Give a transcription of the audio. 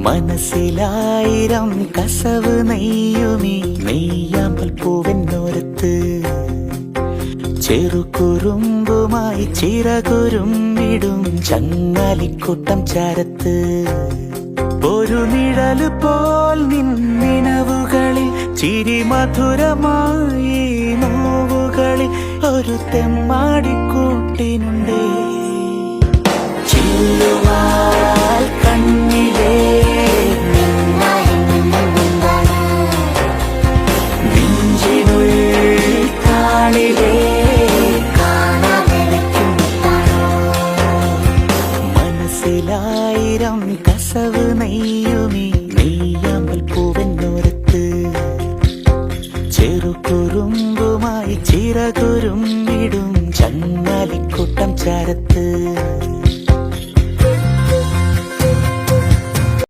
മനസ്സിലായിരം കസവ് നെയ്യുമീ നെയ്യാമ്പൽ പൂവെന്നോരത്ത് ചെറുകുറുമ്പുമായി ചിറകുരുമ്പിടും ചങ്ങാലിക്കൂട്ടം ചാരത്ത് ഒരു നിഴല് പോൽ നിന്നിനവുകളിൽ ചിരി മധുരമായി നോവുകളിൽ ഒരു തെമ്മാടിക്കൂട്ടിനുണ്ടേ ചില്ലുവാൽ കണ്ണിലേ നെഞ്ചിനുള്ളിൽ കാണിലേ മനസ്സിലായിരം കസവ് നെയ്യുമീ നെയ്യാമ്പൽ പൂവെന്നോരത്ത് ചെറുകുറുമ്പുമായി ചിറകുരുമ്പിടും ചങ്ങാലിക്കൂട്ടം ചാരത്ത്